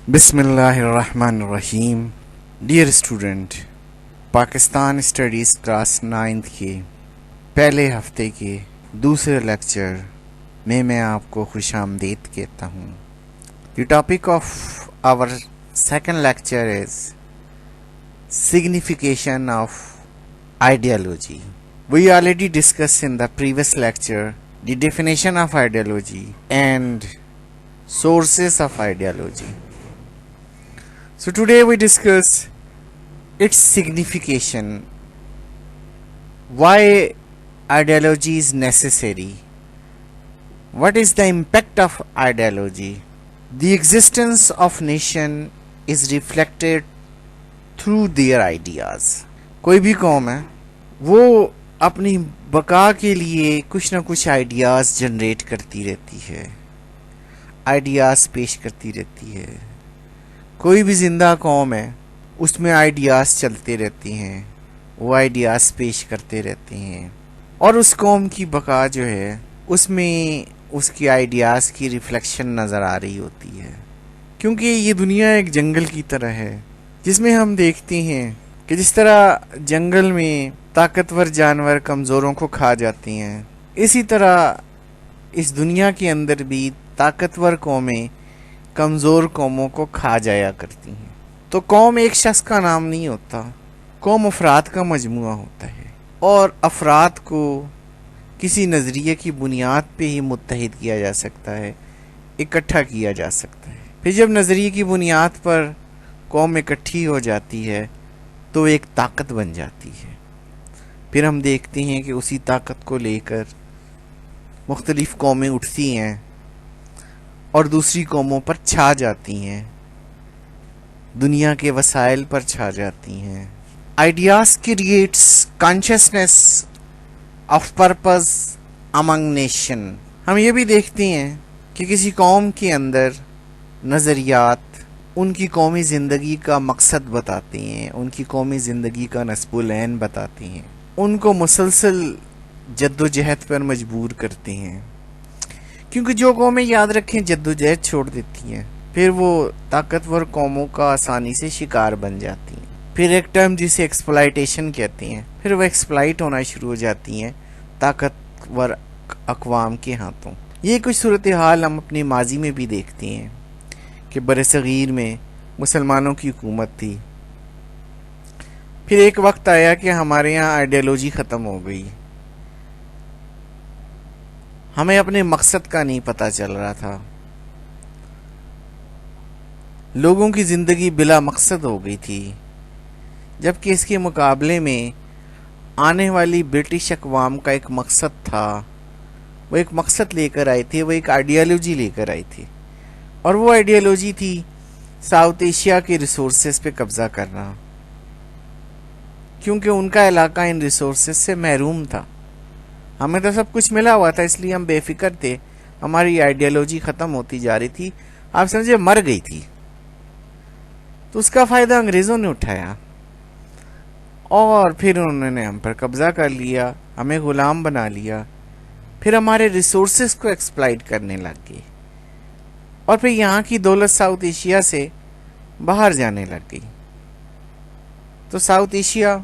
بسم اللہ الرحمن الرحیم. Dear student, Pakistan studies class 9 کے پہلے ہفتے کے دوسرے لیکچر میں آپ کو خوش آمدید کہتا ہوں. The topic of our second lecture is signification of ideology. We already discussed in the previous lecture the definition of ideology and sources of ideology. So today we discuss its signification, why ideology is necessary, what is the impact of ideology. The existence of nation is reflected through their ideas. کوئی بھی قوم ہے وہ اپنی بقا کے لیے کچھ نہ کچھ آئیڈیاز جنریٹ کرتی رہتی ہے، آئیڈیاز پیش کرتی رہتی ہے. کوئی بھی زندہ قوم ہے اس میں آئیڈیاز چلتے رہتے ہیں، وہ آئیڈیاز پیش کرتے رہتے ہیں، اور اس قوم کی بقا جو ہے اس میں اس کی آئیڈیاز کی ریفلیکشن نظر آ رہی ہوتی ہے. کیونکہ یہ دنیا ایک جنگل کی طرح ہے جس میں ہم دیکھتے ہیں کہ جس طرح جنگل میں طاقتور جانور کمزوروں کو کھا جاتے ہیں، اسی طرح اس دنیا کے اندر بھی طاقتور قومیں کمزور قوموں کو کھا جایا کرتی ہیں. تو قوم ایک شخص کا نام نہیں ہوتا، قوم افراد کا مجموعہ ہوتا ہے، اور افراد کو کسی نظریے کی بنیاد پہ ہی متحد کیا جا سکتا ہے، اکٹھا کیا جا سکتا ہے. پھر جب نظریے کی بنیاد پر قوم اکٹھی ہو جاتی ہے تو ایک طاقت بن جاتی ہے. پھر ہم دیکھتے ہیں کہ اسی طاقت کو لے کر مختلف قومیں اٹھتی ہیں اور دوسری قوموں پر چھا جاتی ہیں، دنیا کے وسائل پر چھا جاتی ہیں. Ideas creates consciousness of purpose Umang nation. ہم یہ بھی دیکھتے ہیں کہ کسی قوم کے اندر نظریات ان کی قومی زندگی کا مقصد بتاتے ہیں، ان کی قومی زندگی کا نصب العین بتاتے ہیں، ان کو مسلسل جد و جہد پر مجبور کرتے ہیں. کیونکہ جو قومیں یاد رکھیں جد و جہد چھوڑ دیتی ہیں پھر وہ طاقتور قوموں کا آسانی سے شکار بن جاتی ہیں. پھر ایک ٹرم جسے ایکسپلائٹیشن کہتے ہیں، پھر وہ ایکسپلائٹ ہونا شروع ہو جاتی ہیں طاقتور اقوام کے ہاتھوں. یہ کچھ صورتحال ہم اپنے ماضی میں بھی دیکھتے ہیں کہ برصغیر میں مسلمانوں کی حکومت تھی، پھر ایک وقت آیا کہ ہمارے یہاں آئیڈیالوجی ختم ہو گئی، ہمیں اپنے مقصد کا نہیں پتہ چل رہا تھا، لوگوں کی زندگی بلا مقصد ہو گئی تھی. جبکہ اس کے مقابلے میں آنے والی برٹش اقوام کا ایک مقصد تھا، وہ ایک مقصد لے کر آئے تھے، وہ ایک آئیڈیالوجی لے کر آئی تھی، اور وہ آئیڈیالوجی تھی ساؤتھ ایشیا کے ریسورسز پہ قبضہ کرنا. کیونکہ ان کا علاقہ ان ریسورسز سے محروم تھا. ہمیں تو سب کچھ ملا ہوا تھا، اس لیے ہم بے فکر تھے، ہماری آئیڈیالوجی ختم ہوتی جا رہی تھی، آپ سمجھے مر گئی تھی. تو اس کا فائدہ انگریزوں نے اٹھایا اور پھر انہوں نے ہم پر قبضہ کر لیا، ہمیں غلام بنا لیا، پھر ہمارے ریسورسز کو ایکسپلائٹ کرنے لگ گئے، اور پھر یہاں کی دولت ساؤتھ ایشیا سے باہر جانے لگ گئی. تو ساؤتھ ایشیا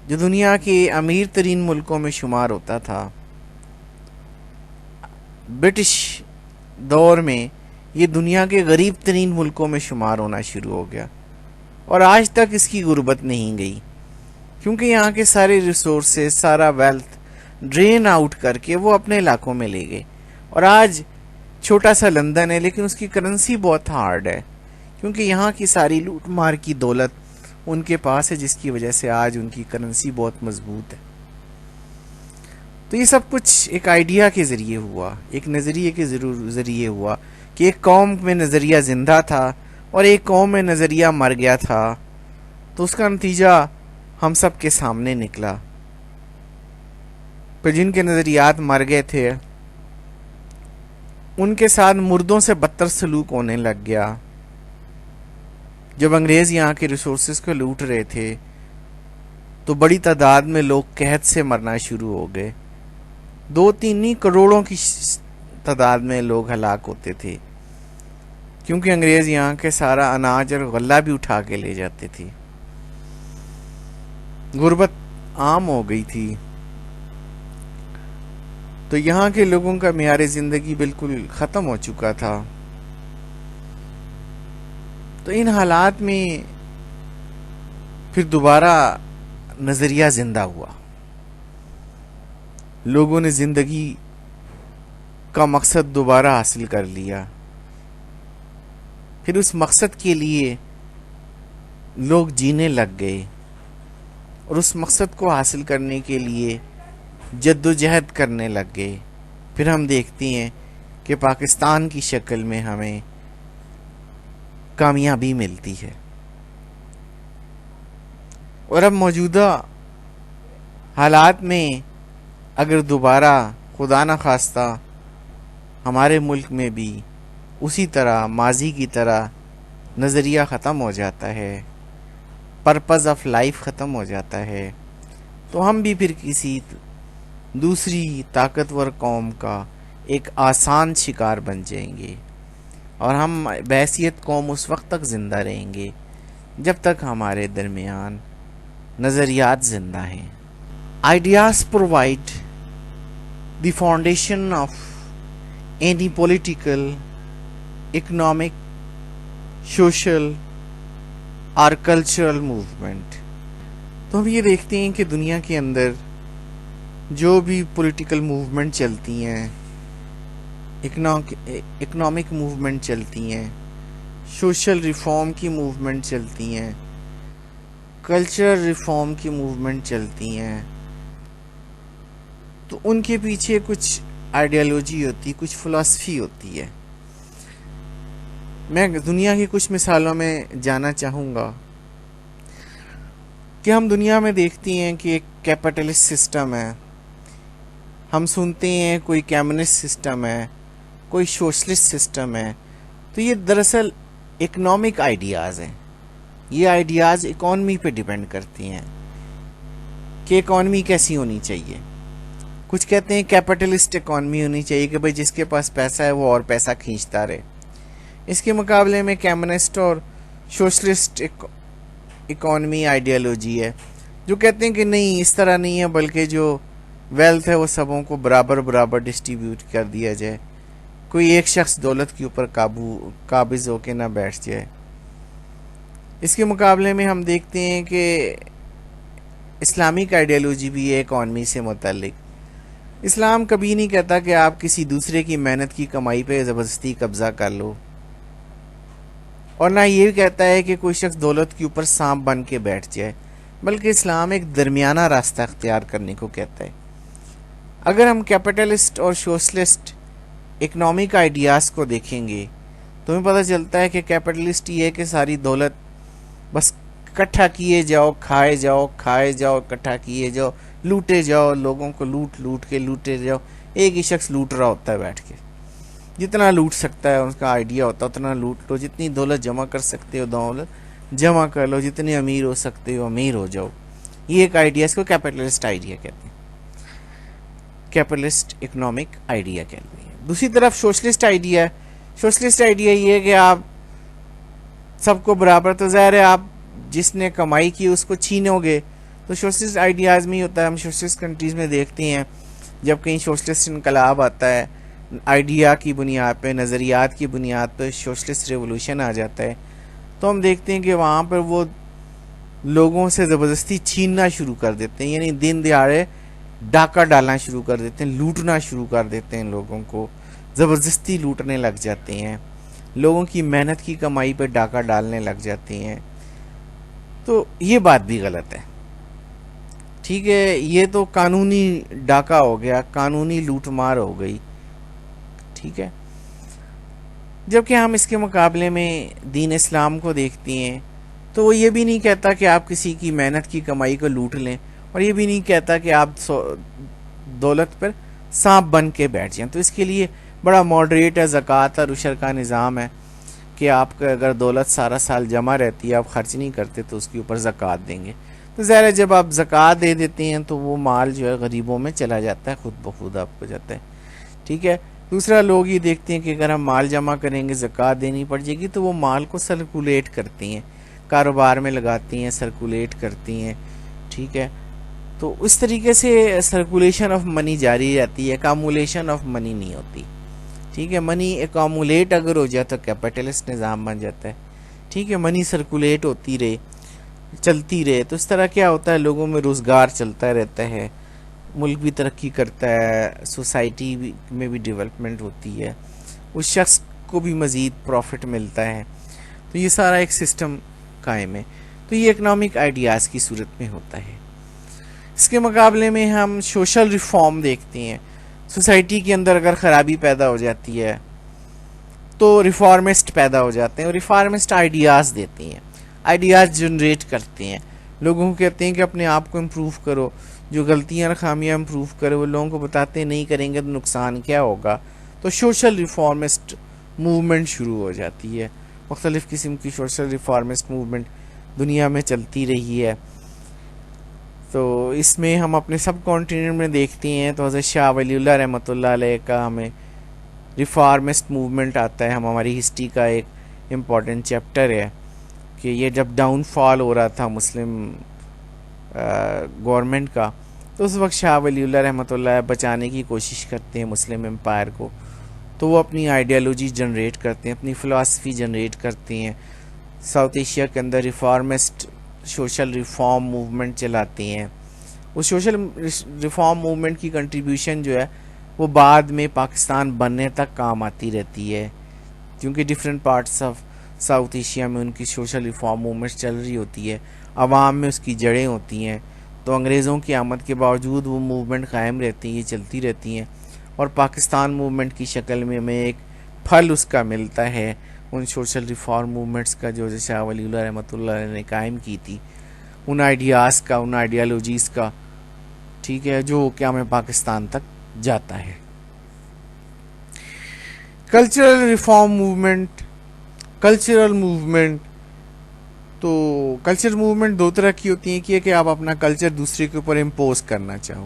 جو دنیا کے امیر ترین ملکوں میں شمار ہوتا تھا، برٹش دور میں یہ دنیا کے غریب ترین ملکوں میں شمار ہونا شروع ہو گیا، اور آج تک اس کی غربت نہیں گئی. کیونکہ یہاں کے سارے ریسورسز، سارا ویلتھ ڈرین آؤٹ کر کے وہ اپنے علاقوں میں لے گئے. اور آج چھوٹا سا لندن ہے لیکن اس کی کرنسی بہت ہارڈ ہے، کیونکہ یہاں کی ساری لوٹ مار کی دولت ان کے پاس ہے، جس کی وجہ سے آج ان کی کرنسی بہت مضبوط ہے. تو یہ سب کچھ ایک آئیڈیا کے ذریعے ہوا، ایک نظریے کے ذریعے ہوا کہ ایک قوم میں نظریہ زندہ تھا اور ایک قوم میں نظریہ مر گیا تھا. تو اس کا نتیجہ ہم سب کے سامنے نکلا. پھر جن کے نظریات مر گئے تھے ان کے ساتھ مردوں سے بدتر سلوک ہونے لگ گیا. جب انگریز یہاں کے ریسورسز کو لوٹ رہے تھے تو بڑی تعداد میں لوگ قحط سے مرنا شروع ہو گئے. 2-3 کروڑوں کی تعداد میں لوگ ہلاک ہوتے تھے. کیونکہ انگریز یہاں کے سارا اناج اور غلہ بھی اٹھا کے لے جاتے تھے. غربت عام ہو گئی تھی، تو یہاں کے لوگوں کا معیار زندگی بالکل ختم ہو چکا تھا. تو ان حالات میں پھر دوبارہ نظریہ زندہ ہوا. لوگوں نے زندگی کا مقصد دوبارہ حاصل کر لیا. پھر اس مقصد کے لیے لوگ جینے لگ گئے، اور اس مقصد کو حاصل کرنے کے لیے جد و جہد کرنے لگ گئے. پھر ہم دیکھتے ہیں کہ پاکستان کی شکل میں ہمیں کامیابی ملتی ہے. اور اب موجودہ حالات میں اگر دوبارہ خدا نخواستہ ہمارے ملک میں بھی اسی طرح ماضی کی طرح نظریہ ختم ہو جاتا ہے، پرپز آف لائف ختم ہو جاتا ہے، تو ہم بھی پھر کسی دوسری طاقتور قوم کا ایک آسان شکار بن جائیں گے. اور ہم بحیثیت قوم اس وقت تک زندہ رہیں گے جب تک ہمارے درمیان نظریات زندہ ہیں. Ideas provide the foundation of any political, economic, social اور کلچرل موومنٹ. تو ہم یہ دیکھتے ہیں کہ دنیا کے اندر جو بھی پولیٹیکل موومنٹ چلتی ہیں، اکنامک موومنٹ چلتی ہیں، سوشل ریفارم کی موومنٹ چلتی ہیں، کلچرل ریفارم کی موومنٹ چلتی ہیں، تو ان کے پیچھے کچھ آئیڈیالوجی ہوتی، کچھ فلسفی ہوتی ہے. میں دنیا کی کچھ مثالوں میں جانا چاہوں گا کہ ہم دنیا میں دیکھتے ہیں کہ ایک کیپٹلسٹ سسٹم ہے. ہم سنتے ہیں کوئی کمیونسٹ سسٹم ہے، کوئی سوشلسٹ سسٹم ہے. تو یہ دراصل اکنامک آئیڈیاز ہیں. یہ آئیڈیاز اکانومی پہ ڈیپینڈ کرتی ہیں کہ اکانومی کیسی ہونی چاہیے. کچھ کہتے ہیں کیپٹلسٹ اکانومی ہونی چاہیے کہ بھئی جس کے پاس پیسہ ہے وہ اور پیسہ کھینچتا رہے. اس کے مقابلے میں کمیونسٹ اور سوشلسٹ اکانومی آئیڈیالوجی ہے جو کہتے ہیں کہ نہیں، اس طرح نہیں ہے، بلکہ جو ویلتھ ہے وہ سبوں کو برابر برابر ڈسٹریبیوٹ کر دیا جائے، کوئی ایک شخص دولت کے اوپر قابض ہو کے نہ بیٹھ جائے. اس کے مقابلے میں ہم دیکھتے ہیں کہ اسلامک آئیڈیالوجی بھی ہے اکانومی سے متعلق. اسلام کبھی نہیں کہتا کہ آپ کسی دوسرے کی محنت کی کمائی پہ زبردستی قبضہ کر لو، اور نہ یہ کہتا ہے کہ کوئی شخص دولت کے اوپر سانپ بن کے بیٹھ جائے، بلکہ اسلام ایک درمیانہ راستہ اختیار کرنے کو کہتا ہے. اگر ہم کیپٹلسٹ اور سوشلسٹ اکنامک آئیڈیاز کو دیکھیں گے تو ہمیں پتہ چلتا ہے کہ کیپٹلسٹ یہ ہے کہ ساری دولت بس اکٹھا کیے جاؤ، کھائے جاؤ، اکٹھا کیے جاؤ، لوٹے جاؤ، لوگوں کو لوٹ کے لوٹے جاؤ. ایک ہی شخص لوٹ رہا ہوتا ہے بیٹھ کے، جتنا لوٹ سکتا ہے اس کا آئیڈیا ہوتا ہے اتنا لوٹ لو. جتنی دولت جمع کر سکتے ہو دولت جمع کر لو، جتنے امیر ہو سکتے ہو امیر ہو جاؤ. یہ ایک آئیڈیا، اس کو کیپٹلسٹ آئیڈیا کہتے ہیں، کیپٹلسٹ اکنامک آئیڈیا کہتے ہیں. دوسری طرف سوشلسٹ آئیڈیا یہ ہے کہ آپ سب کو برابر، تو ظاہر ہے آپ جس نے کمائی کی اس کو چھینو گے. تو سوشلسٹ آئیڈیاز میں ہی ہوتا ہے. ہم سوشلسٹ کنٹریز میں دیکھتے ہیں جب کہیں سوشلسٹ انقلاب آتا ہے، آئیڈیا کی بنیاد پہ، نظریات کی بنیاد پہ سوشلسٹ ریولوشن آ جاتا ہے، تو ہم دیکھتے ہیں کہ وہاں پر وہ لوگوں سے زبردستی چھیننا شروع کر دیتے ہیں. یعنی دن دہاڑے ڈاکہ ڈالنا شروع کر دیتے ہیں، لوٹنا شروع کر دیتے ہیں، لوگوں کو زبردستی لوٹنے لگ جاتے ہیں، لوگوں کی محنت کی کمائی پہ ڈاکہ ڈالنے لگ جاتے ہیں. تو یہ بات بھی غلط ہے. ٹھیک ہے، یہ تو قانونی ڈاکہ ہو گیا، قانونی لوٹ مار ہو گئی. ٹھیک ہے، جبکہ ہم اس کے مقابلے میں دین اسلام کو دیکھتے ہیں تو وہ یہ بھی نہیں کہتا کہ آپ کسی کی محنت کی کمائی کو لوٹ لیں، اور یہ بھی نہیں کہتا کہ آپ دولت پر سانپ بن کے بیٹھ جائیں. تو اس کے لیے بڑا ماڈریٹ ہے، زکوٰۃ اور عشر کا نظام ہے کہ آپ کا اگر دولت سارا سال جمع رہتی ہے، آپ خرچ نہیں کرتے، تو اس کے اوپر زکوٰۃ دیں گے. تو ظاہر ہے جب آپ زکوٰۃ دے دیتے ہیں تو وہ مال جو ہے غریبوں میں چلا جاتا ہے، خود بخود آپ کو جاتا ہے. ٹھیک ہے، دوسرا لوگ یہ دیکھتے ہیں کہ اگر ہم مال جمع کریں گے زکوٰۃ دینی پڑ جائے گی، تو وہ مال کو سرکولیٹ کرتی ہیں، کاروبار میں لگاتی ہیں، سرکولیٹ کرتی ہیں. ٹھیک ہے، تو اس طریقے سے سرکولیشن آف منی جاری رہتی ہے، ایکامولیشن آف منی نہیں ہوتی. ٹھیک ہے، منی ایکامولیٹ اگر ہو جائے تو کیپٹلسٹ نظام بن جاتا ہے. ٹھیک ہے، منی سرکولیٹ ہوتی رہے، چلتی رہے، تو اس طرح کیا ہوتا ہے، لوگوں میں روزگار چلتا رہتا ہے، ملک بھی ترقی کرتا ہے، سوسائٹی میں بھی ڈیولپمنٹ ہوتی ہے، اس شخص کو بھی مزید پروفٹ ملتا ہے. تو یہ سارا ایک سسٹم قائم ہے. تو یہ اکنامک آئیڈیاز کی صورت میں ہوتا ہے. اس کے مقابلے میں ہم سوشل ریفارم دیکھتے ہیں. سوسائٹی کے اندر اگر خرابی پیدا ہو جاتی ہے تو ریفارمسٹ پیدا ہو جاتے ہیں، اور ریفارمسٹ آئیڈیاز دیتے ہیں، آئیڈیاز جنریٹ کرتے ہیں، لوگوں کو کہتے ہیں کہ اپنے آپ کو امپروو کرو، جو غلطیاں اور خامیاں امپروو کرو، وہ لوگوں کو بتاتے ہیں نہیں کریں گے تو نقصان کیا ہوگا. تو سوشل ریفارمسٹ موومنٹ شروع ہو جاتی ہے. مختلف قسم کی سوشل ریفارمسٹ موومنٹ دنیا میں چلتی رہی ہے. تو اس میں ہم اپنے سب کانٹیننٹ میں دیکھتے ہیں تو حضرت شاہ ولی اللہ رحمۃ اللہ علیہ کا ہمیں ریفارمسٹ موومنٹ آتا ہے. ہماری ہسٹری کا ایک امپورٹنٹ چیپٹر ہے کہ یہ جب ڈاؤن فال ہو رہا تھا مسلم گورنمنٹ کا، تو اس وقت شاہ ولی اللہ رحمۃ اللہ بچانے کی کوشش کرتے ہیں مسلم امپائر کو. تو وہ اپنی آئیڈیالوجی جنریٹ کرتے ہیں، اپنی فلاسفی جنریٹ کرتے ہیں، ساؤتھ ایشیا کے اندر ریفارمسٹ سوشل ریفارم موومنٹ چلاتے ہیں. اس سوشل ریفارم موومنٹ کی کنٹریبیوشن جو ہے وہ بعد میں پاکستان بننے تک کام آتی رہتی ہے، کیونکہ different parts of south Asia میں ان کی سوشل ریفارم موومنٹ چل رہی ہوتی ہے، عوام میں اس کی جڑیں ہوتی ہیں. تو انگریزوں کی آمد کے باوجود وہ موومنٹ قائم رہتی ہیں، یہ چلتی رہتی ہیں، اور پاکستان موومنٹ کی شکل میں ہمیں ایک پھل اس کا ملتا ہے، ان سوشل ریفارم موومنٹس کا جو شاہ ولی اللہ رحمۃ اللہ علیہ نے قائم کی تھی، ان آئیڈیاز کا، ان آئیڈیالوجیز کا. ٹھیک ہے، جو قیام پاکستان تک جاتا ہے. Cultural reform movement, cultural movement, تو کلچر موومنٹ دو طرح کی ہوتی ہیں کہ آپ اپنا کلچر دوسرے کے اوپر امپوز کرنا چاہو.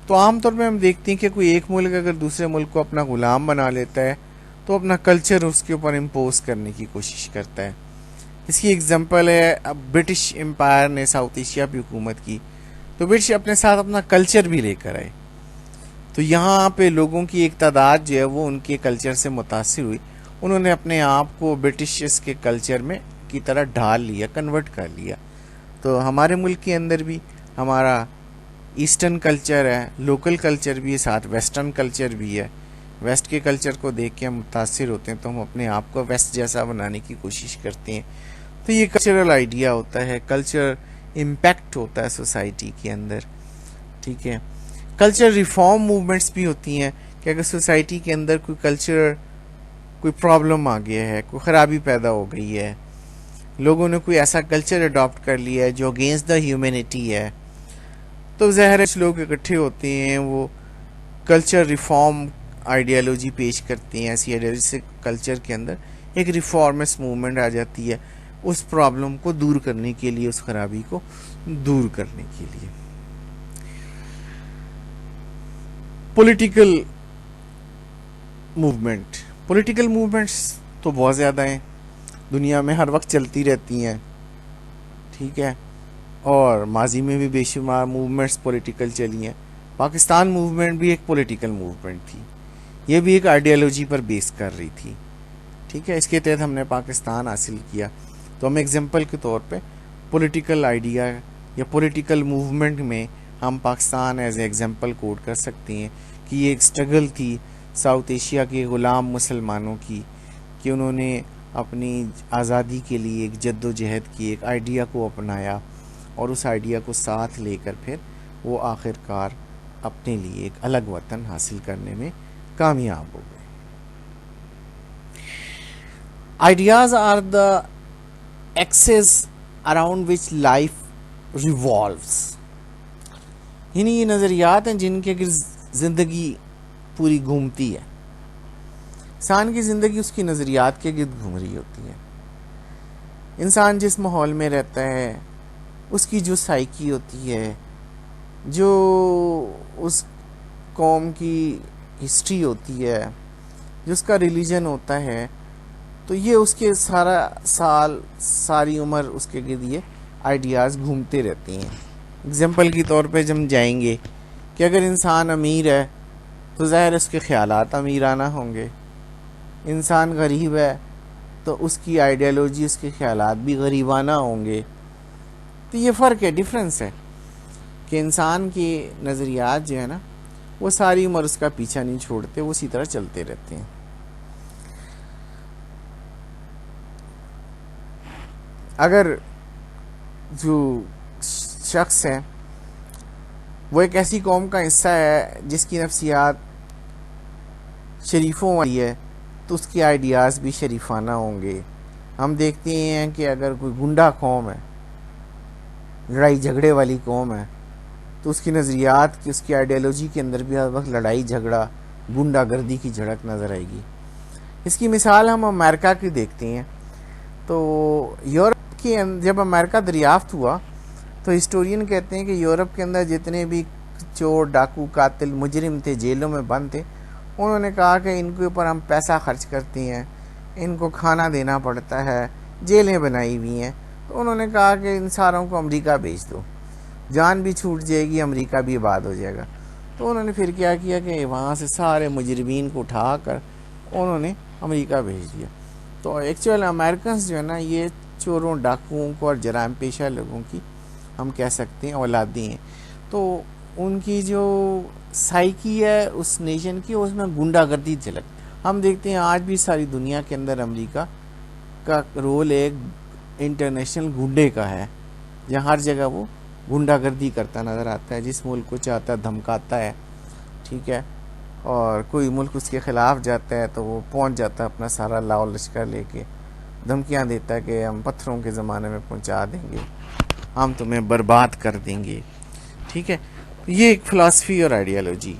تو عام طور پہ ہم دیکھتے ہیں کہ کوئی ایک ملک اگر دوسرے ملک کو اپنا غلام بنا لیتا ہے تو اپنا کلچر اس کے اوپر امپوز کرنے کی کوشش کرتا ہے. اس کی ایگزامپل ہے اب برٹش امپائر نے ساؤتھ ایشیا پہ حکومت کی، تو برٹش اپنے ساتھ اپنا کلچر بھی لے کر آئے. تو یہاں پہ لوگوں کی ایک تعداد جو ہے وہ ان کے کلچر سے متاثر ہوئی، انہوں نے اپنے آپ کو برٹشز کے کلچر میں کی طرح ڈھال لیا، کنورٹ کر لیا. تو ہمارے ملک کے اندر بھی ہمارا ایسٹرن کلچر ہے، لوکل کلچر بھی ہے، ساتھ ویسٹرن کلچر بھی ہے. ویسٹ کے کلچر کو دیکھ کے ہم متاثر ہوتے ہیں تو ہم اپنے آپ کو ویسٹ جیسا بنانے کی کوشش کرتے ہیں. تو یہ کلچرل آئیڈیا ہوتا ہے، کلچر امپیکٹ ہوتا ہے سوسائٹی کے اندر. ٹھیک ہے، کلچر ریفارم موومنٹس بھی ہوتی ہیں کہ اگر سوسائٹی کے اندر کوئی کلچر، کوئی پرابلم آ گیا ہے، کوئی خرابی پیدا ہو گئی ہے، لوگوں نے کوئی ایسا کلچر اڈاپٹ کر لیا ہے جو اگینسٹ دا ہیومینٹی ہے، تو ظاہر ہے لوگ اکٹھے ہوتے ہیں، وہ کلچر ریفارم آئیڈیالوجی پیش کرتے ہیں. ایسی آئیڈیالوجی سے کلچر کے اندر ایک ریفارمسٹ موومنٹ آ جاتی ہے اس پرابلم کو دور کرنے کے لیے، اس خرابی کو دور کرنے کے لیے. پولیٹیکل موومنٹ، پولیٹیکل موومنٹس تو بہت زیادہ ہیں، دنیا میں ہر وقت چلتی رہتی ہیں. ٹھیک ہے، اور ماضی میں بھی بے شمار موومنٹس پولیٹیکل چلی ہیں. پاکستان موومنٹ بھی ایک پولیٹیکل موومنٹ تھی، یہ بھی ایک آئیڈیالوجی پر بیس کر رہی تھی. ٹھیک ہے، اس کے تحت ہم نے پاکستان حاصل کیا. تو ہم ایگزامپل کے طور پہ پولیٹیکل آئیڈیا یا پولیٹیکل موومنٹ میں ہم پاکستان ایز اے ایگزامپل کوٹ کر سکتے ہیں کہ یہ ایک سٹرگل تھی ساؤتھ ایشیا کے غلام مسلمانوں کی، کہ انہوں نے اپنی آزادی کے لیے ایک جد و جہد کی، ایک آئیڈیا کو اپنایا، اور اس آئیڈیا کو ساتھ لے کر پھر وہ آخر کار اپنے لیے ایک الگ وطن حاصل کرنے میں کامیاب ہو گئے. Ideas are the axis around which life revolves, یعنی یہ نظریات ہیں جن کے گرد زندگی پوری گھومتی ہے. انسان کی زندگی اس کی نظریات کے گرد گھوم رہی ہوتی ہے. انسان جس ماحول میں رہتا ہے، اس کی جو سائیکی ہوتی ہے، جو اس قوم کی ہسٹری ہوتی ہے، جو اس کا ریلیجن ہوتا ہے، تو یہ اس کے ساری عمر اس کے گرد یہ آئیڈیاز گھومتے رہتی ہیں. اگزامپل کے طور پہ جب ہم جائیں گے کہ اگر انسان امیر ہے تو ظاہر اس کے خیالات امیرانہ ہوں گے، انسان غریب ہے تو اس کی آئیڈیالوجی، اس کے خیالات بھی غریبانہ ہوں گے. تو یہ فرق ہے، ڈفرینس ہے کہ انسان کے نظریات جو ہے نا وہ ساری عمر اس کا پیچھا نہیں چھوڑتے، وہ اسی طرح چلتے رہتے ہیں. اگر جو شخص ہے وہ ایک ایسی قوم کا حصہ ہے جس کی نفسیات شریفوں والی ہے تو اس کی آئیڈیاز بھی شریفانہ ہوں گے. ہم دیکھتے ہیں کہ اگر کوئی گنڈا قوم ہے، لڑائی جھگڑے والی قوم ہے، تو اس کی نظریات کی، اس کی آئیڈیالوجی کے اندر بھی ہر وقت لڑائی جھگڑا، گنڈا گردی کی جھڑک نظر آئے گی. اس کی مثال ہم امریکہ کی دیکھتے ہیں. تو یورپ کے جب امریکہ دریافت ہوا تو ہسٹورین کہتے ہیں کہ یورپ کے اندر جتنے بھی چور، ڈاکو، قاتل، مجرم تھے، جیلوں میں بند تھے، انہوں نے کہا کہ ان کے اوپر ہم پیسہ خرچ کرتے ہیں، ان کو کھانا دینا پڑتا ہے، جیلیں بنائی ہوئی ہیں، تو انہوں نے کہا کہ ان ساروں کو امریکہ بھیج دو، جان بھی چھوٹ جائے گی، امریکہ بھی آباد ہو جائے گا. تو انہوں نے پھر کیا کیا کہ وہاں سے سارے مجرمین کو اٹھا کر انہوں نے امریکہ بھیج دیا. تو ایکچوئل امریکنز جو ہے نا یہ چوروں، ڈاکوؤں کو اور جرائم پیشہ لوگوں کی ہم کہہ سکتے ہیں اولادیں ہیں. تو ان کی جو سائیکی ہے اس نیشن کی، اس میں گنڈا گردی جھلک. ہم دیکھتے ہیں آج بھی ساری دنیا کے اندر امریکہ کا رول ایک انٹرنیشنل گنڈے کا ہے، جہاں ہر جگہ وہ گنڈا گردی کرتا نظر آتا ہے، جس ملک کو چاہتا ہے دھمکاتا ہے، ٹھیک ہے، اور کوئی ملک اس کے خلاف جاتا ہے تو وہ پہنچ جاتا ہے اپنا سارا لاؤ لشکر لے کے، دھمکیاں دیتا ہے کہ ہم پتھروں کے زمانے میں پہنچا دیں گے، ہم تمہیں برباد کر دیں گے. ٹھیک ہے، یہ ایک فلسفی اور آئیڈیالوجی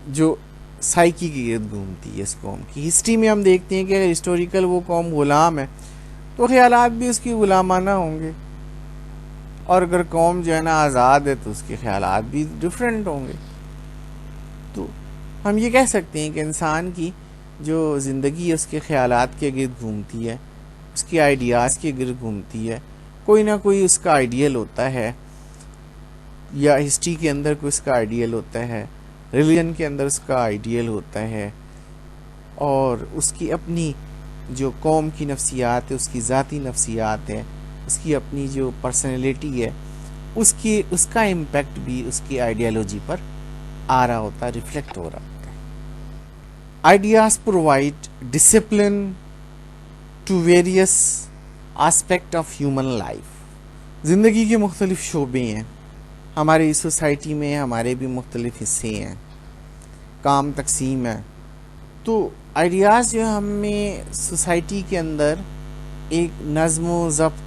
جو سائیکی کی گرد گھومتی ہے اس قوم کی. ہسٹری میں ہم دیکھتے ہیں کہ اگر ہسٹوریکل وہ قوم غلام ہے تو خیالات بھی اس کی غلامانہ ہوں گے، اور اگر قوم جو ہے نا آزاد ہے تو اس کے خیالات بھی ڈفرینٹ ہوں گے. تو ہم یہ کہہ سکتے ہیں کہ انسان کی جو زندگی ہے اس کے خیالات کے گرد گھومتی ہے، اس کی آئیڈیاز کے گرد گھومتی ہے. کوئی نہ کوئی اس کا آئیڈیل ہوتا ہے، یا ہسٹری کے اندر کوئی اس کا آئیڈیل ہوتا ہے، ریلیجن کے اندر اس کا آئیڈیل ہوتا ہے، اور اس کی اپنی جو قوم کی نفسیات ہے، اس کی ذاتی نفسیات ہے، اس کی اپنی جو پرسنالٹی ہے، اس کا امپیکٹ بھی اس کی آئیڈیالوجی پر آ رہا ہوتا ہے، ریفلیکٹ ہو رہا ہوتا ہے. Ideas provide discipline to various aspect of human life. زندگی کے مختلف شعبے ہیں ہماری سوسائٹی میں، ہمارے بھی مختلف حصے ہیں، کام تقسیم ہے. تو آئیڈیاز جو ہمیں سوسائٹی کے اندر ایک نظم و ضبط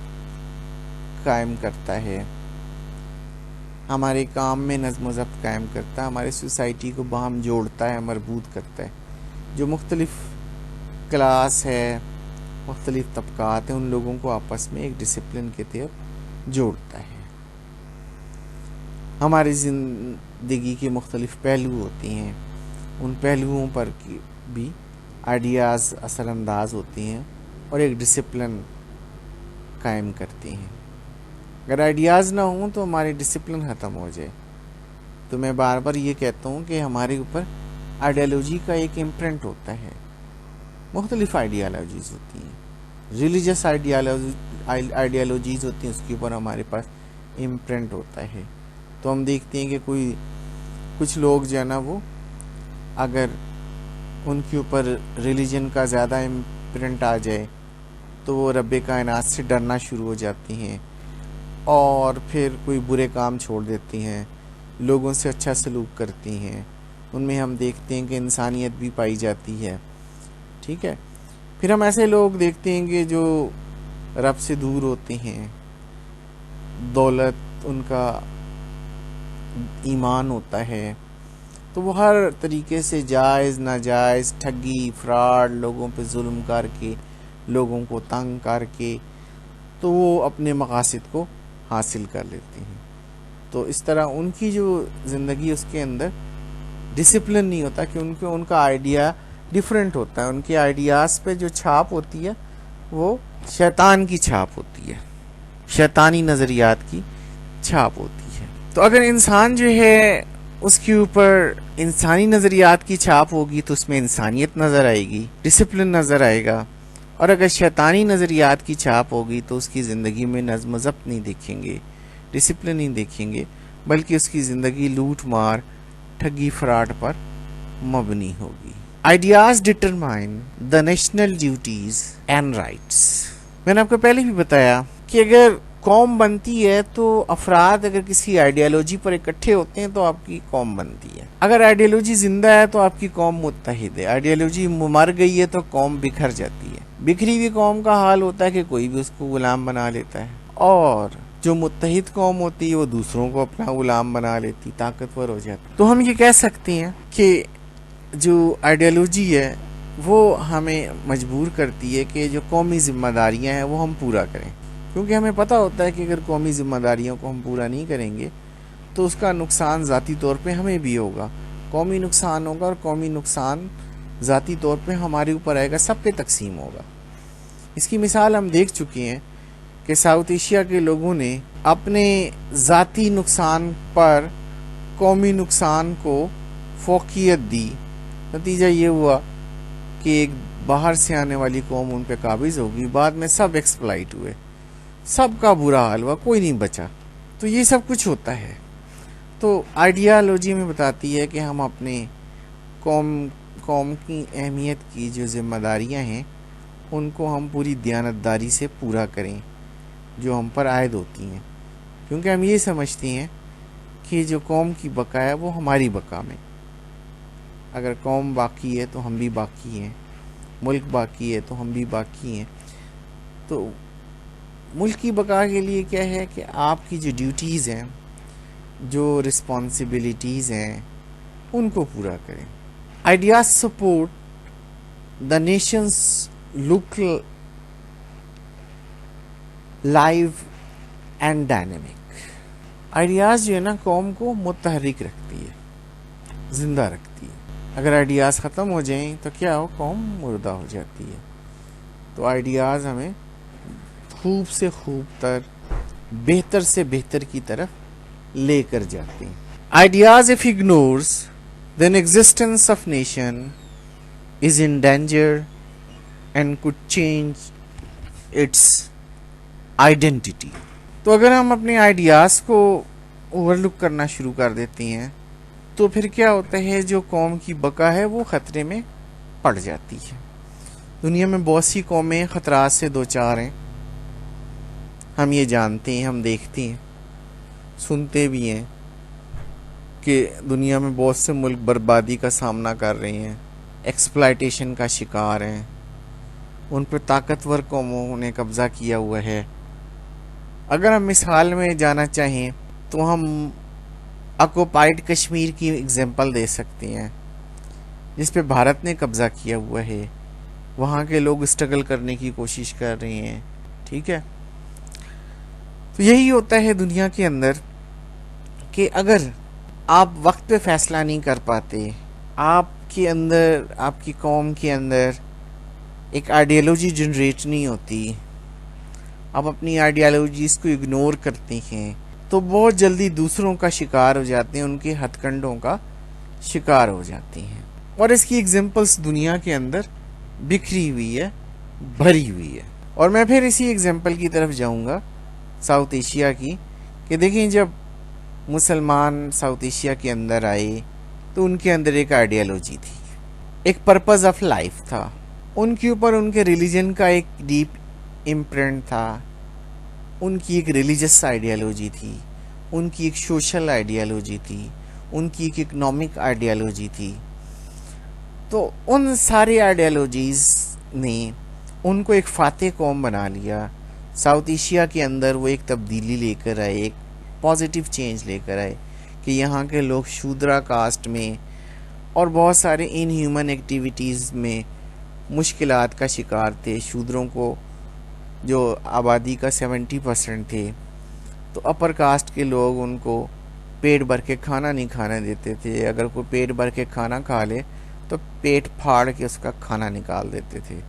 قائم کرتا ہے، ہمارے کام میں نظم و ضبط قائم کرتا ہے، ہمارے سوسائٹی کو باہم جوڑتا ہے، مربوط کرتا ہے. جو مختلف کلاس ہے، مختلف طبقات ہیں، ان لوگوں کو آپس میں ایک ڈسپلن کے تحت جوڑتا ہے. ہماری زندگی کے مختلف پہلو ہوتے ہیں، ان پہلوؤں پر بھی آئیڈیاز اثر انداز ہوتے ہیں اور ایک ڈسپلن قائم کرتے ہیں. اگر آئیڈیاز نہ ہوں تو ہماری ڈسپلن ختم ہو جائے. تو میں بار بار یہ کہتا ہوں کہ ہمارے اوپر آئیڈیالوجی کا ایک امپرنٹ ہوتا ہے. مختلف آئیڈیالوجیز ہوتی ہیں، ریلیجس آئیڈیالوجیز ہوتی ہیں، اس کے اوپر ہمارے پاس امپرنٹ ہوتا ہے. تو ہم دیکھتے ہیں کہ کچھ لوگ جو ہے نا وہ اگر ان کے اوپر ریلیجن کا زیادہ امپرنٹ آ جائے تو وہ رب کائنات سے ڈرنا شروع ہو جاتی ہیں، اور پھر کوئی برے کام چھوڑ دیتی ہیں، لوگوں سے اچھا سلوک کرتی ہیں. ان میں ہم دیکھتے ہیں کہ انسانیت بھی پائی جاتی ہے. ٹھیک ہے، پھر ہم ایسے لوگ دیکھتے ہیں کہ جو رب سے دور ہوتے ہیں، دولت ان کا ایمان ہوتا ہے، تو وہ ہر طریقے سے جائز ناجائز ٹھگی، فراڈ، لوگوں پہ ظلم کر کے، لوگوں کو تنگ کر کے، تو وہ اپنے مقاصد کو حاصل کر لیتے ہیں. تو اس طرح ان کی جو زندگی اس کے اندر ڈسپلن نہیں ہوتا کہ ان کا آئیڈیا ڈیفرنٹ ہوتا ہے. ان کے آئیڈیاز پہ جو چھاپ ہوتی ہے وہ شیطان کی چھاپ ہوتی ہے, شیطانی نظریات کی چھاپ ہوتی ہے. تو اگر انسان جو ہے اس کے اوپر انسانی نظریات کی چھاپ ہوگی تو اس میں انسانیت نظر آئے گی, ڈسپلن نظر آئے گا. اور اگر شیطانی نظریات کی چھاپ ہوگی تو اس کی زندگی میں نظم و ضبط نہیں دیکھیں گے, ڈسپلن نہیں دیکھیں گے, بلکہ اس کی زندگی لوٹ مار, ٹھگی فراڈ پر مبنی ہوگی. Ideas determine the national duties and rights. میں نے آپ کو پہلے بھی بتایا کہ اگر قوم بنتی ہے تو افراد اگر کسی آئیڈیالوجی پر اکٹھے ہوتے ہیں تو آپ کی قوم بنتی ہے. اگر آئیڈیالوجی زندہ ہے تو آپ کی قوم متحد ہے. آئیڈیالوجی مر گئی ہے تو قوم بکھر جاتی ہے. بکھری ہوئی قوم کا حال ہوتا ہے کہ کوئی بھی اس کو غلام بنا لیتا ہے, اور جو متحد قوم ہوتی ہے وہ دوسروں کو اپنا غلام بنا لیتی, طاقتور ہو جاتی. تو ہم یہ کہہ سکتے ہیں کہ جو آئیڈیالوجی ہے وہ ہمیں مجبور کرتی ہے کہ جو قومی ذمہ داریاں ہیں وہ ہم پورا کریں, کیونکہ ہمیں پتہ ہوتا ہے کہ اگر قومی ذمہ داریوں کو ہم پورا نہیں کریں گے تو اس کا نقصان ذاتی طور پہ ہمیں بھی ہوگا. قومی نقصان ہوگا اور قومی نقصان ذاتی طور پہ ہمارے اوپر آئے گا, سب پہ تقسیم ہوگا. اس کی مثال ہم دیکھ چکے ہیں کہ ساؤتھ ایشیا کے لوگوں نے اپنے ذاتی نقصان پر قومی نقصان کو فوقیت دی. نتیجہ یہ ہوا کہ ایک باہر سے آنے والی قوم ان پہ قابض ہوگی, بعد میں سب ایکسپلائٹ ہوئے, سب کا برا حال ہوا, کوئی نہیں بچا. تو یہ سب کچھ ہوتا ہے. تو آئیڈیالوجی میں بتاتی ہے کہ ہم اپنے قوم کی اہمیت کی جو ذمہ داریاں ہیں ان کو ہم پوری دیانتداری سے پورا کریں جو ہم پر عائد ہوتی ہیں, کیونکہ ہم یہ سمجھتے ہیں کہ جو قوم کی بقا ہے وہ ہماری بقا میں. اگر قوم باقی ہے تو ہم بھی باقی ہیں, ملک باقی ہے تو ہم بھی باقی ہیں. تو ملک کی بقا کے لیے کیا ہے کہ آپ کی جو ڈیوٹیز ہیں, جو رسپانسبلٹیز ہیں, ان کو پورا کریں. Ideas support the nations look live and dynamic. Ideas جو ہے نا قوم کو متحرک رکھتی ہے, زندہ رکھتی ہے. اگر آئیڈیاز ختم ہو جائیں تو کیا ہو, قوم مردہ ہو جاتی ہے. تو آئیڈیاز ہمیں خوب سے خوب تر, بہتر سے بہتر کی طرف لے کر جاتے ہیں. Ideas if ignores then existence of nation is in danger and could change its identity. تو اگر ہم اپنے آئیڈیاز کو اوور لک کرنا شروع کر دیتے ہیں تو پھر کیا ہوتا ہے, جو قوم کی بقا ہے وہ خطرے میں پڑ جاتی ہے. دنیا میں بہت سی قومیں خطرات سے دوچار ہیں, ہم یہ جانتے ہیں, ہم دیکھتے ہیں, سنتے بھی ہیں کہ دنیا میں بہت سے ملک بربادی کا سامنا کر رہے ہیں, ایکسپلائٹیشن کا شکار ہیں, ان پر طاقتور قوموں نے قبضہ کیا ہوا ہے. اگر ہم مثال میں جانا چاہیں تو ہم آکوپائڈ کشمیر کی ایگزامپل دے سکتے ہیں, جس پہ بھارت نے قبضہ کیا ہوا ہے. وہاں کے لوگ اسٹرگل کرنے کی کوشش کر رہے ہیں, ٹھیک ہے. تو یہی ہوتا ہے دنیا کے اندر کہ اگر آپ وقت پہ فیصلہ نہیں کر پاتے, آپ کے اندر, آپ کی قوم کے اندر ایک آئیڈیالوجی جنریٹ نہیں ہوتی, آپ اپنی آئیڈیالوجیز کو اگنور کرتے ہیں, تو بہت جلدی دوسروں کا شکار ہو جاتے ہیں, ان کے ہتھ کنڈوں کا شکار ہو جاتے ہیں. اور اس کی ایگزامپلس دنیا کے اندر بکھری ہوئی ہے, بھری ہوئی ہے. اور میں پھر اسی ایگزامپل کی طرف جاؤں گا ساؤتھ ایشیا کی, کہ دیکھیں جب مسلمان ساؤتھ ایشیا کے اندر آئے تو ان کے اندر ایک آئیڈیالوجی تھی, ایک پرپز آف لائف تھا, ان کے اوپر ان کے ریلیجن کا ایک ڈیپ امپرنٹ تھا, ان کی ایک ریلیجس آئیڈیالوجی تھی, ان کی ایک سوشل آئیڈیالوجی تھی, ان کی ایک اکنامک آئیڈیالوجی تھی. تو ان سارے آئیڈیالوجیز نے ان کو ایک فاتح قوم بنا لیا. ساؤتھ ایشیا کے اندر وہ ایک تبدیلی لے کر آئے, ایک پازیٹیو چینج لے کر آئے کہ یہاں کے لوگ شودرا کاسٹ میں اور بہت سارے ان ہیومن ایکٹیویٹیز میں مشکلات کا شکار تھے. شودروں کو جو آبادی کا 70% تھے, تو اپر کاسٹ کے لوگ ان کو پیٹ بھر کے کھانا نہیں کھانے دیتے تھے. اگر کوئی پیٹ بھر کے کھانا کھا لے تو پیٹ پھاڑ کے اس کا کھانا نکال دیتے تھے.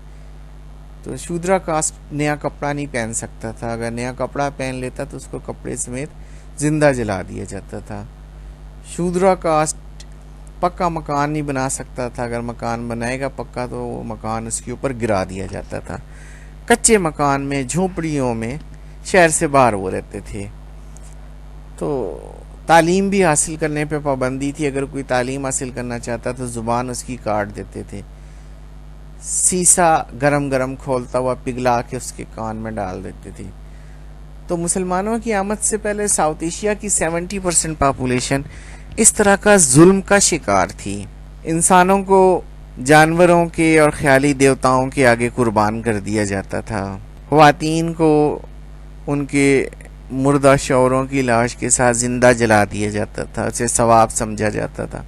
تو شودرا کاسٹ نیا کپڑا نہیں پہن سکتا تھا. اگر نیا کپڑا پہن لیتا تو اس کو کپڑے سمیت زندہ جلا دیا جاتا تھا. شودرا کاسٹ پکا مکان نہیں بنا سکتا تھا. اگر مکان بنائے گا پکا تو وہ مکان اس کے اوپر گرا دیا جاتا تھا. کچے مکان میں، جھونپڑیوں میں شہر سے باہر وہ رہتے تھے. تو تعلیم بھی حاصل کرنے پہ پابندی تھی. اگر کوئی تعلیم حاصل کرنا چاہتا تو زبان اس کی کاٹ دیتے تھے. سیسا گرم گرم کھولتا ہوا پگھلا کے اس کے کان میں ڈال دیتے تھے. تو مسلمانوں کی آمد سے پہلے ساؤتھ ایشیا کی 70% پاپولیشن اس طرح کا ظلم کا شکار تھی. انسانوں کو جانوروں کے اور خیالی دیوتاؤں کے آگے قربان کر دیا جاتا تھا. خواتین کو ان کے مردہ شوہروں کی لاش کے ساتھ زندہ جلا دیا جاتا تھا. اسے ثواب سمجھا جاتا تھا.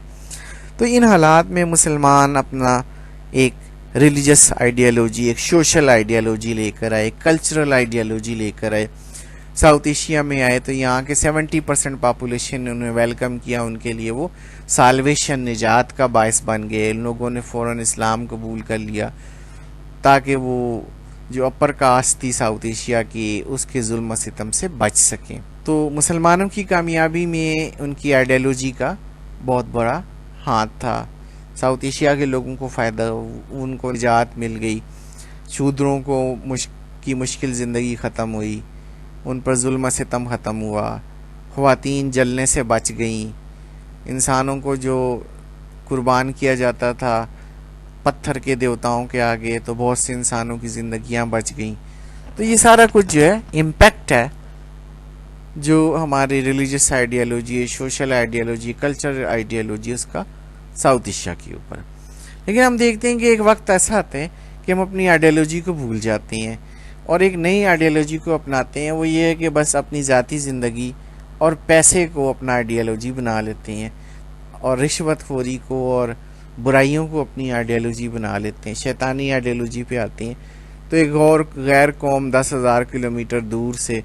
تو ان حالات میں مسلمان اپنا ایک ریلیجس آئیڈیالوجی، ایک سوشل آئیڈیالوجی لے کر آئے، کلچرل آئیڈیالوجی لے کر آئے. ساؤتھ ایشیا میں آئے تو یہاں کے 70% پاپولیشن نے انہیں ویلکم کیا. ان کے لیے وہ سالویشن، نجات کا باعث بن گئے. ان لوگوں نے فوراً اسلام قبول کر لیا تاکہ وہ جو اپر کاسٹ تھی ساؤتھ ایشیا کی اس کے ظلم و ستم سے بچ سکیں. تو مسلمانوں کی کامیابی میں ان کی آئیڈیالوجی کا بہت بڑا ہاتھ تھا. ساؤتھ ایشیا کے لوگوں کو فائدہ، ان کو نجات مل گئی. شودروں کو کی مشکل زندگی ختم ہوئی، ان پر ظلم و ستم ختم ہوا. خواتین جلنے سے بچ گئیں. انسانوں کو جو قربان کیا جاتا تھا پتھر کے دیوتاؤں کے آگے، تو بہت سے انسانوں کی زندگیاں بچ گئیں. تو یہ سارا کچھ جو ہے امپیکٹ ہے جو ہماری religious ideology, social ideology, cultural ideology اس کا ساؤتھ ایشیا کے اوپر. لیکن ہم دیکھتے ہیں کہ ایک وقت ایسا آتا ہے کہ ہم اپنی آئیڈیالوجی کو بھول جاتے ہیں اور ایک نئی آئیڈیالوجی کو اپناتے ہیں. وہ یہ ہے کہ بس اپنی ذاتی زندگی اور پیسے کو اپنا آئیڈیالوجی بنا لیتے ہیں، اور رشوت خوری کو اور برائیوں کو اپنی آئیڈیالوجی بنا لیتے ہیں. شیطانی آئیڈیالوجی پہ آتے ہیں تو ایک اور غیر قوم 10,000 کلومیٹر دور سے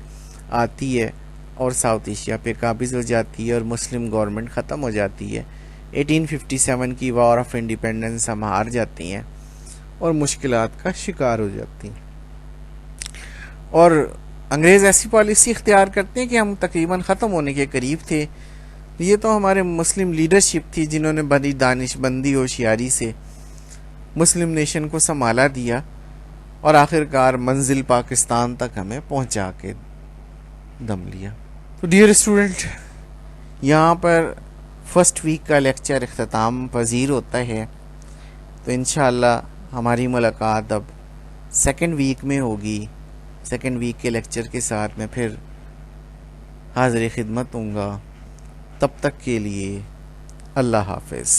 آتی ہے اور ساؤتھ ایشیا پہ قابض ہو جاتی ہے اور مسلم گورنمنٹ ختم ہو جاتی ہے. 1857 کی وار آف انڈیپینڈنس ہم ہار جاتی ہیں اور مشکلات کا شکار ہو جاتی ہیں. اور انگریز ایسی پالیسی اختیار کرتے ہیں کہ ہم تقریباً ختم ہونے کے قریب تھے. یہ تو ہمارے مسلم لیڈرشپ تھی جنہوں نے بڑی دانش بندی ہوشیاری سے مسلم نیشن کو سنبھالا دیا اور آخرکار منزل پاکستان تک ہمیں پہنچا کے دم لیا. تو ڈیئر اسٹوڈنٹ، یہاں پر فرسٹ ویک کا لیکچر اختتام پذیر ہوتا ہے. تو انشاءاللہ ہماری ملاقات اب سیکنڈ ویک میں ہوگی. سیکنڈ ویک کے لیکچر کے ساتھ میں پھر حاضر خدمت ہوں گا. تب تک کے لیے اللہ حافظ.